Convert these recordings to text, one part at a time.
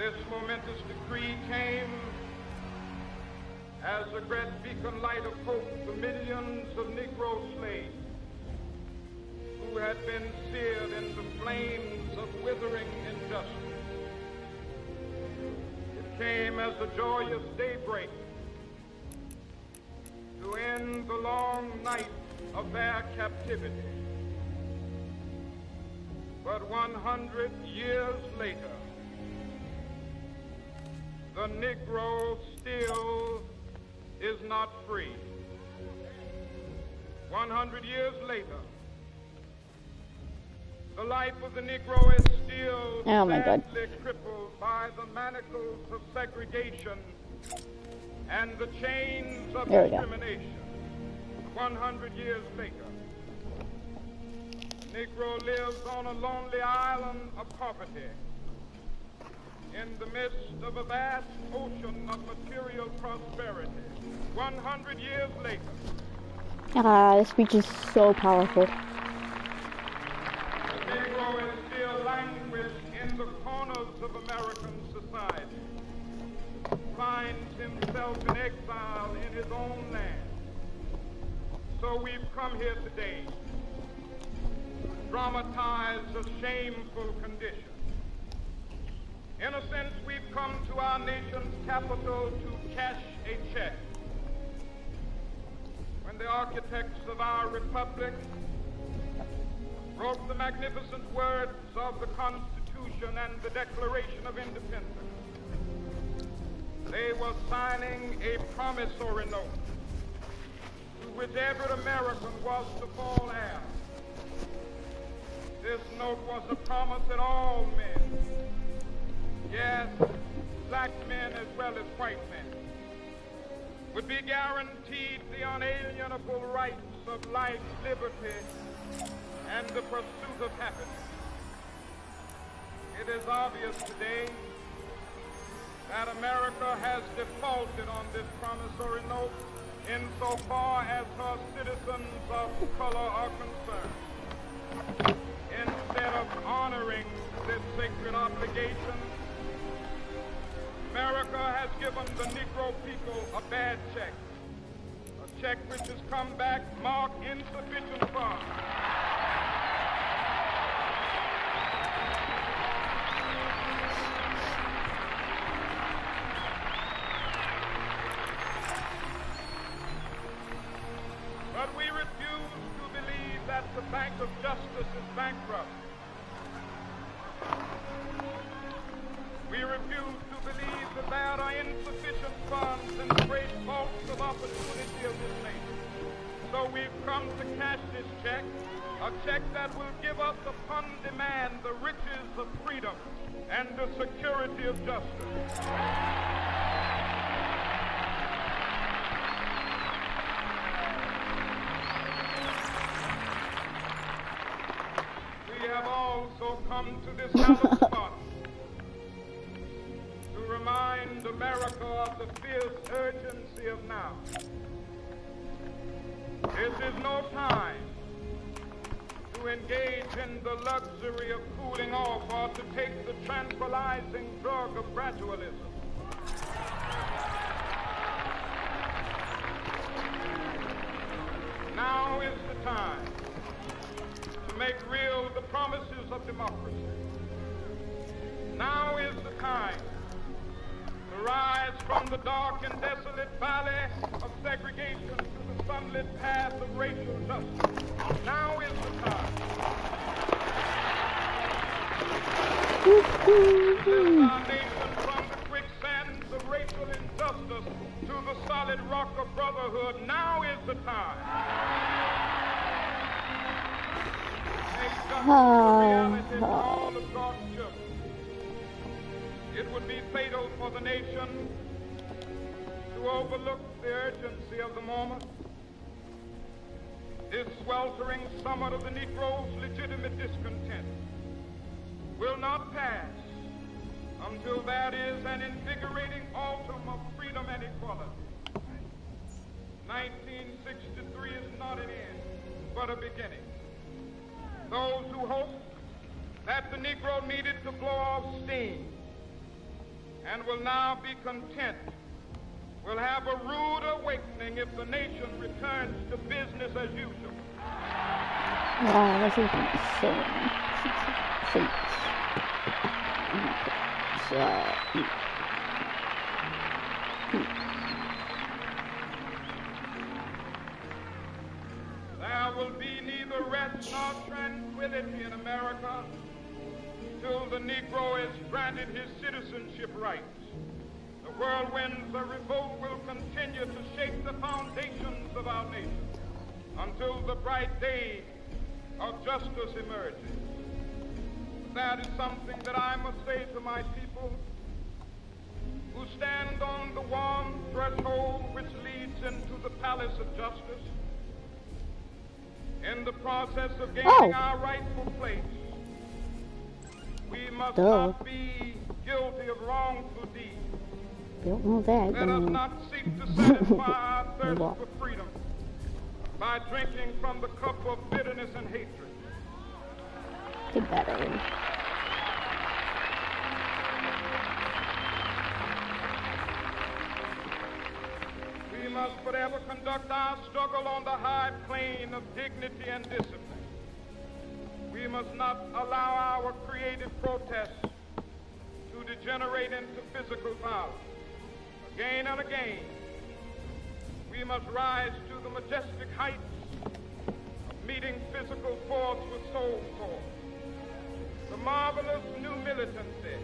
This momentous decree came as a great beacon light of hope to millions of Negro slaves who had been seared in the flames of withering injustice. It came as a joyous daybreak to end the long night of their captivity. But 100 years later, the Negro still is not free. 100 years later, the life of the Negro is still sadly crippled by the manacles of segregation and the chains of discrimination. 100 years later, the Negro lives on a lonely island of poverty in the midst of a vast ocean of material prosperity. 100 years later, this speech is so powerful. The Negro is still languished in the corners of American society, finds himself in exile in his own land. So we've come here today to dramatize a shameful condition. In a sense, we've come to our nation's capital to cash a check. When the architects of our republic wrote the magnificent words of the Constitution and the Declaration of Independence, they were signing a promissory note to which every American was to fall heir. This note was a promise that all men, yes, black men as well as white men, would be guaranteed the unalienable rights of life, liberty, and the pursuit of happiness. It is obvious today that America has defaulted on this promissory note insofar as her citizens of color are concerned. Instead of honoring this sacred obligation, America has given the Negro people a bad check, a check which has come back marked insufficient funds. But we refuse to believe that the Bank of Justice is bankrupt. We refuse to believe that there are insufficient funds in the great vaults of opportunity of this nation. So we've come to cash this check, a check that will give us upon demand the riches of freedom and the security of justice. We have also come to this hallowed spot to remind America of the fierce urgency of now. This is no time to engage in the luxury of cooling off or to take the tranquilizing drug of gradualism. Now is the time to make real the promises of democracy. Now is the time to rise from the dark and desolate valley of segregation to the sunlit path of racial justice. Now is the time to lift our nation from the quicksands of racial injustice to the solid rock of brotherhood. Now is the time. Make justice a reality for all of God's children. It would be fatal for the nation to overlook the urgency of the moment. This sweltering summit of the Negro's legitimate discontent will not pass until there is an invigorating autumn of freedom and equality. 1963 is not an end, but a beginning. Those who hoped that the Negro needed to blow off steam and will now be content will have a rude awakening if the nation returns to business as usual. Wow, this is insane. There will be neither rest nor tranquility in America till the Negro is granted his citizenship rights. The whirlwinds of revolt will continue to shake the foundations of our nation until the bright day of justice emerges. That is something that I must say to my people who stand on the warm threshold which leads into the palace of justice. In the process of gaining our rightful place, we must not be guilty of wrongful deeds. Don't know that. Let us not seek to satisfy our thirst for freedom by drinking from the cup of bitterness and hatred. Get better. We must forever conduct our struggle on the high plane of dignity and discipline. We must not allow our creative protests to degenerate into physical violence. Again and again, we must rise to the majestic heights of meeting physical force with soul force. The marvelous new militancy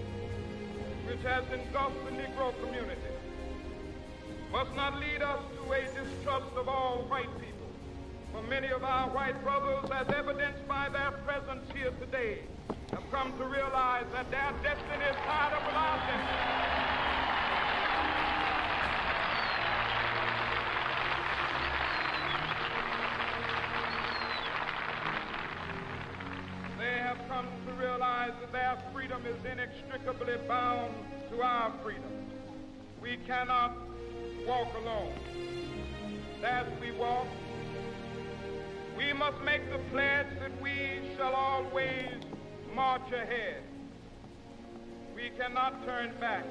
which has engulfed the Negro community must not lead us to a distrust of all white people. For many of our white brothers, as evidenced by their presence here today, have come to realize that their destiny is tied up with our destiny. Come to realize that their freedom is inextricably bound to our freedom. We cannot walk alone. As we walk, we must make the pledge that we shall always march ahead. We cannot turn back.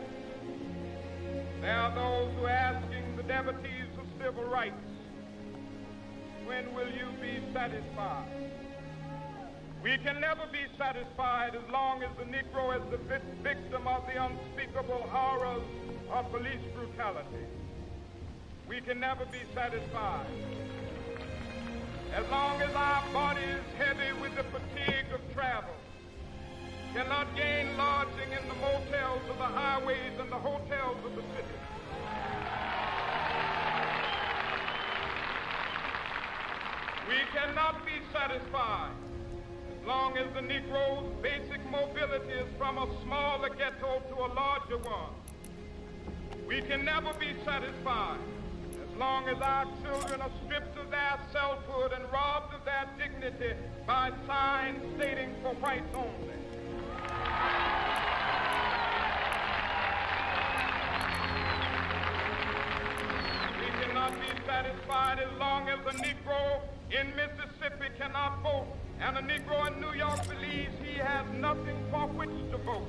There are those who are asking the devotees of civil rights, when will you be satisfied? We can never be satisfied as long as the Negro is the victim of the unspeakable horrors of police brutality. We can never be satisfied as long as our body is heavy with the fatigue of travel, cannot gain lodging in the motels of the highways and the hotels of the city. We cannot be satisfied as long as the Negro's basic mobility is from a smaller ghetto to a larger one. We can never be satisfied as long as our children are stripped of their selfhood and robbed of their dignity by signs stating for whites only. We cannot be satisfied as long as the Negro in Mississippi cannot vote and a Negro in New York believes he has nothing for which to vote.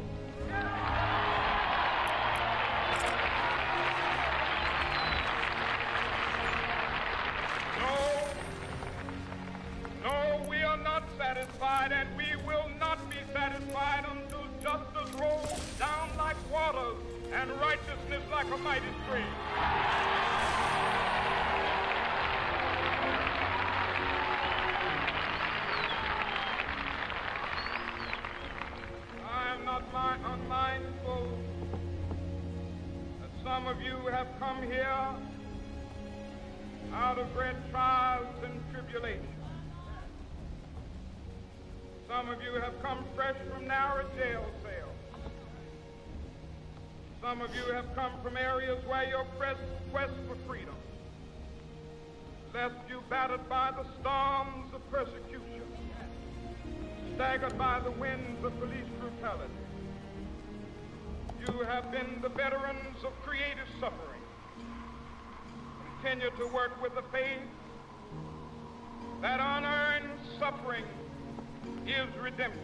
No, we are not satisfied, and we will not be satisfied until justice rolls down like waters and righteousness like a mighty stream. Unmindful that some of you have come here out of great trials and tribulations. Some of you have come fresh from narrow jail cells. Some of you have come from areas where your quest for freedom left you battered by the storms of persecution, staggered by the winds of police brutality. You have been the veterans of creative suffering. Continue to work with the faith that unearned suffering is redemptive.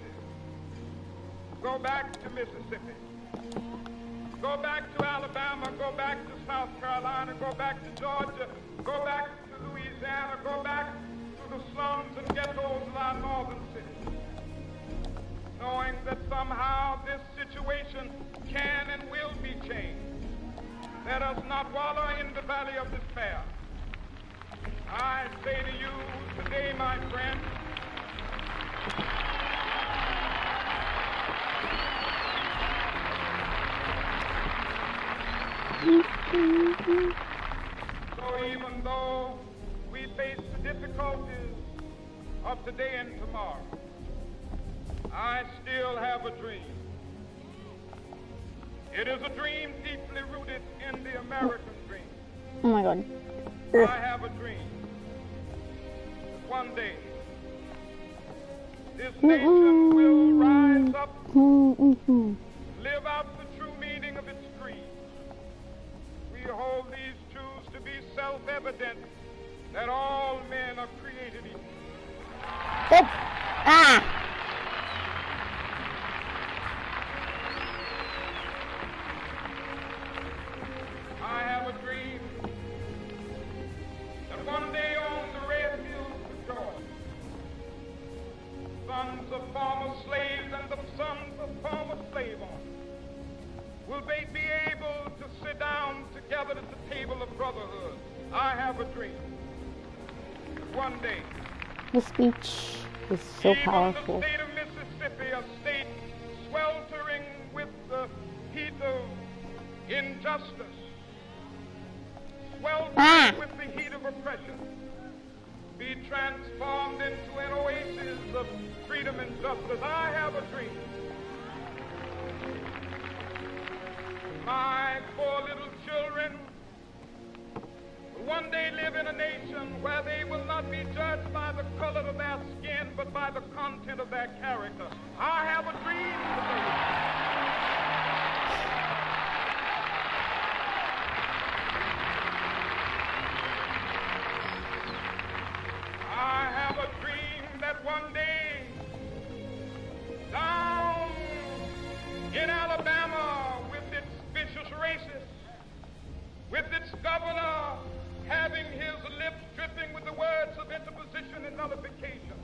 Go back to Mississippi. Go back to Alabama, go back to South Carolina, go back to Georgia, go back to Louisiana, go back to the slums and ghettos of our northern cities, knowing that somehow this situation can and will be changed. Let us not wallow in the valley of despair. I say to you today, my friend, so even though we face the difficulties of today and tomorrow, I still have a dream. It is a dream deeply rooted in the American dream. Oh my God. I have a dream. One day, this nation will rise up, live out the true meaning of its creed. We hold these truths to be self-evident, that all men are created equal. I have a dream that one day on the red hills of Georgia, sons of former slaves and the sons of former slave owners will be able to sit down together at the table of brotherhood. I have a dream that one day, The speech is so even powerful. the state of Mississippi, a state sweltering with the heat of injustice, sweltering with the heat of oppression, be transformed into an oasis of freedom and justice. I have a dream. My 4 little children will one day live in a nation where they will not be judged by the color of their skin, but by the content of their character. I have a dream today. I have a dream that one day, down in Alabama, with its vicious racists, with its governor having his lips dripping with the words of interposition and nullification,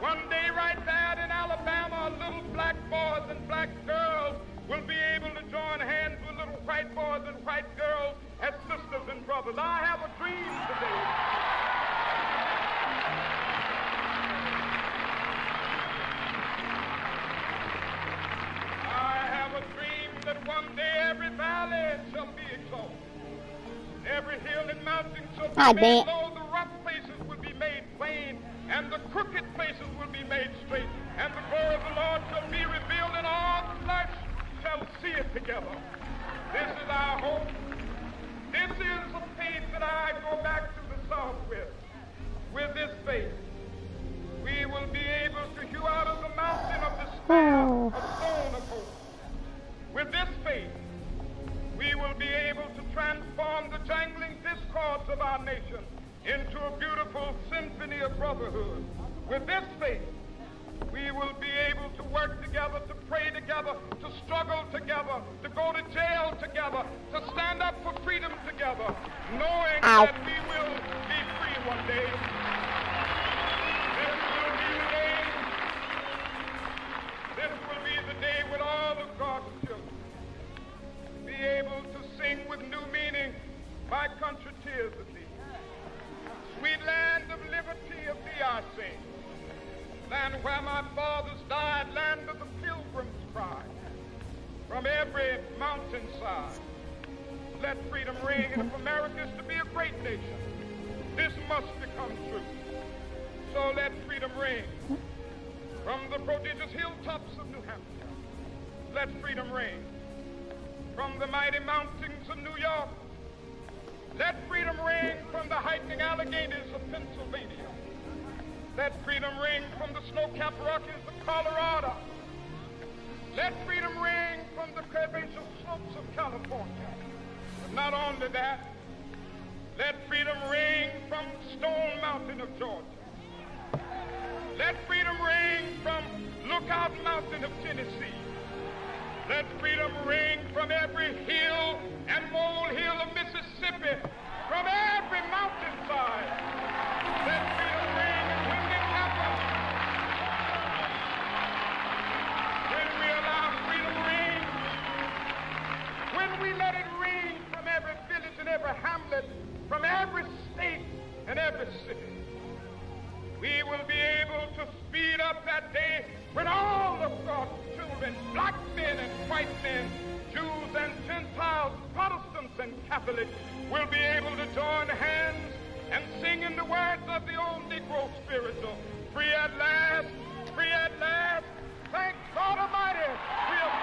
one day right there in Alabama, little black boys and black girls will be able to join hands with little white boys and white girls as sisters and brothers. I have a dream today. That one day every valley shall be exalted, every hill and mountain shall be made low, the rough places will be made plain, and the crooked places will be made straight, and the glory of the Lord shall be revealed, and all flesh shall see it together. This is our hope. This is the faith that I go back to the South with. With this faith, we will be able to hew out of the mountain of despair a stone of hope. With this faith, we will be able to transform the jangling discords of our nation into a beautiful symphony of brotherhood. With this faith, we will be able to work together, to pray together, to struggle together, to go to jail together, to stand up for freedom together, knowing that we will be free one day. This will be the day when all of God's children be able to sing with new meaning, "My country, 'tis of thee. Sweet land of liberty, of thee I sing. Land where my fathers died, land of the pilgrim's pride. From every mountainside, let freedom ring. And if America is to be a great nation, this must become true. So let freedom ring. From the prodigious hilltops of New Hampshire, let freedom ring. From the mighty mountains of New York, let freedom ring. From the heightening Alleghenies of Pennsylvania, let freedom ring. From the snow-capped Rockies of Colorado, let freedom ring. From the curvaceous slopes of California. But not only that, let freedom ring from Stone Mountain of Georgia. Let freedom ring from Lookout Mountain of Tennessee. Let freedom ring from every hill and molehill of Mississippi, from every mountainside. Let freedom ring, and when it happens, when we allow freedom ring, when we let it ring from every village and every hamlet, from every state and every city, we will be able to speed up that day when all of God's children, black men and white men, Jews and Gentiles, Protestants and Catholics, will be able to join hands and sing in the words of the old Negro spiritual, free at last, thank God Almighty, we have